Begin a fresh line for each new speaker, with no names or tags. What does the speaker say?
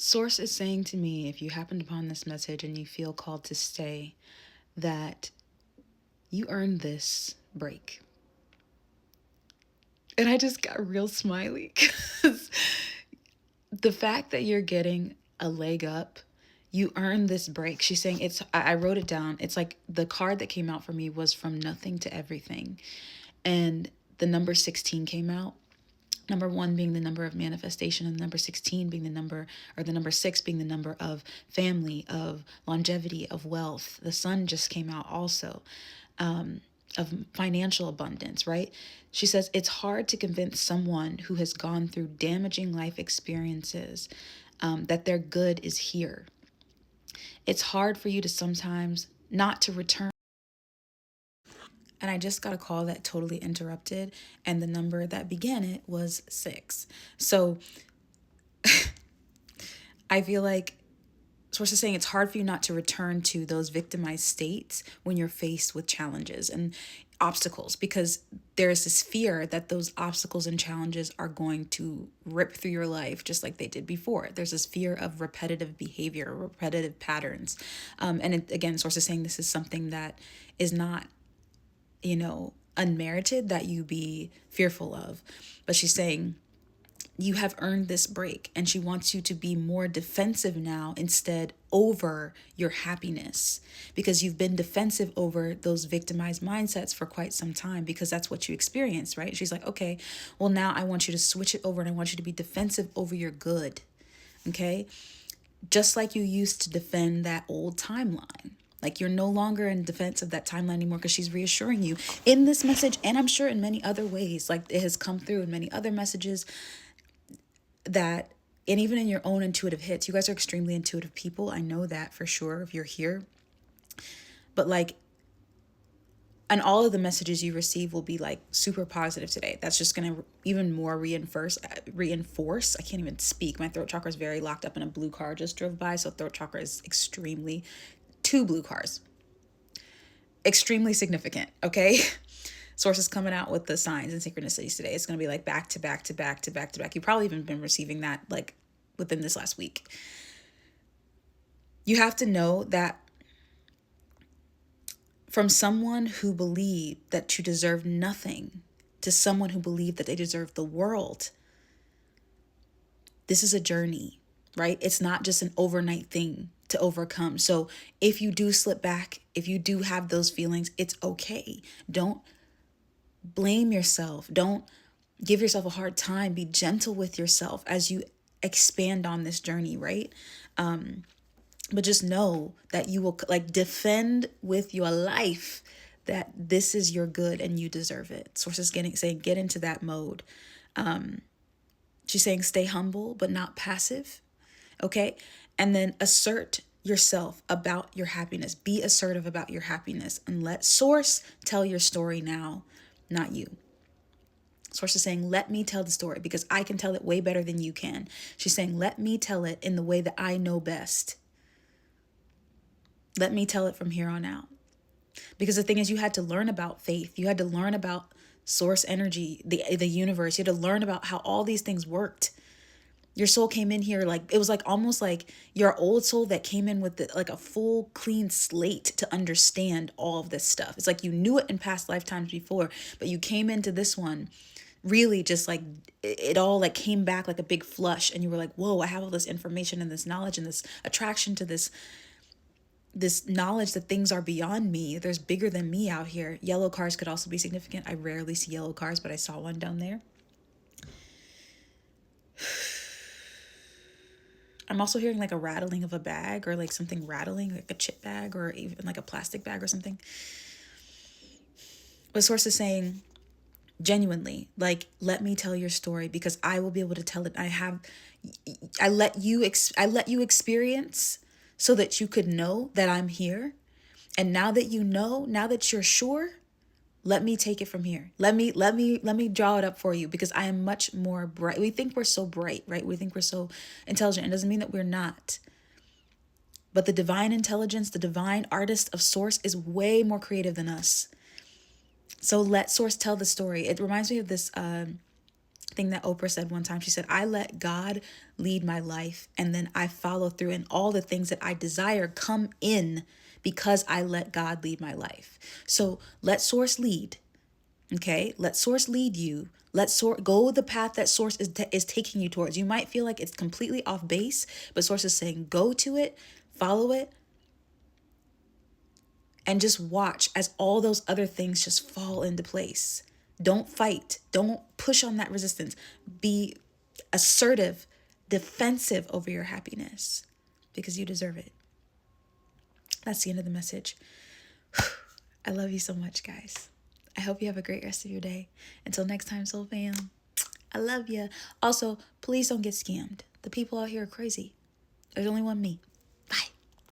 Source is saying to me, if you happened upon this message and you feel called to stay, that you earned this break. And I just got real smiley because the fact that you're getting a leg up, you earned this break. She's saying I wrote it down. It's like the card that came out for me was from nothing to everything. And the number 16 came out. Number one being the number of manifestation, and number 16 being the number, or the number six being the number of family, of longevity, of wealth. The sun just came out also, of financial abundance, right? She says it's hard to convince someone who has gone through damaging life experiences that their good is here. It's hard for you to sometimes not to return. And I just got a call that totally interrupted, and the number that began it was 6. So I feel like Source is saying it's hard for you not to return to those victimized states when you're faced with challenges and obstacles, because there's this fear that those obstacles and challenges are going to rip through your life just like they did before. There's this fear of repetitive behavior, repetitive patterns. Again, Source is saying this is something that is not, unmerited, that you be fearful of. But she's saying you have earned this break, and she wants you to be more defensive now instead over your happiness, because you've been defensive over those victimized mindsets for quite some time, because that's what you experienced, right? She's like, okay, well, now I want you to switch it over, and I want you to be defensive over your good. Okay, just like you used to defend that old timeline. Like, you're no longer in defense of that timeline anymore, because she's reassuring you in this message, and I'm sure in many other ways, like it has come through in many other messages, that, and even in your own intuitive hits, you guys are extremely intuitive people. I know that for sure if you're here. But like, and all of the messages you receive will be like super positive today. That's just going to even more reinforce. I can't even speak. My throat chakra is very locked up, in a blue car just drove by. So throat chakra is extremely, 2 blue cars, extremely significant. Okay. Source is coming out with the signs and synchronicities today. It's going to be like back to back to back to back to back. You've probably even been receiving that like within this last week. You have to know that from someone who believed that you deserve nothing to someone who believed that they deserve the world, this is a journey, right? It's not just an overnight thing to overcome. So if you do slip back, if you do have those feelings, it's okay. Don't blame yourself. Don't give yourself a hard time. Be gentle with yourself as you expand on this journey, right? But just know that you will like defend with your life that this is your good and you deserve it. Source is saying get into that mode. She's saying stay humble but not passive. Okay. And then assert yourself about your happiness. Be assertive about your happiness, and let Source tell your story now, not you. Source is saying, let me tell the story because I can tell it way better than you can. She's saying, let me tell it in the way that I know best. Let me tell it from here on out. Because the thing is, you had to learn about faith. You had to learn about source energy, the universe. You had to learn about how all these things worked. Your soul came in here like, it was like almost like your old soul that came in with like a full clean slate to understand all of this stuff. It's like you knew it in past lifetimes before, but you came into this one really just like it all like came back like a big flush, and you were like, whoa, I have all this information and this knowledge and this attraction to this knowledge that things are beyond me. There's bigger than me out here. Yellow cars could also be significant. I rarely see yellow cars, but I saw one down there. I'm also hearing like a rattling of a bag, or like something rattling, like a chip bag or even like a plastic bag or something. But Source is saying, genuinely, like, let me tell your story because I will be able to tell it. I let you experience so that you could know that I'm here. And now that you know, now that you're sure, let me take it from here. Let me draw it up for you, because I am much more bright. We think we're so bright, right? We think we're so intelligent. It doesn't mean that we're not. But the divine intelligence, the divine artist of Source is way more creative than us. So let Source tell the story. It reminds me of this thing that Oprah said one time. She said, I let God lead my life, and then I follow through, and all the things that I desire come in because I let God lead my life. So let source lead. Okay, let source lead you. Let source go the path that source is taking you towards. You might feel like it's completely off base, but source is saying go to it, follow it, and just watch as all those other things just fall into place. Don't fight. Don't push on that resistance. Be assertive, defensive over your happiness because you deserve it. That's the end of the message. I love you so much, guys. I hope you have a great rest of your day. Until next time, Soul Fam, I love you. Also, please don't get scammed. The people out here are crazy. There's only one me.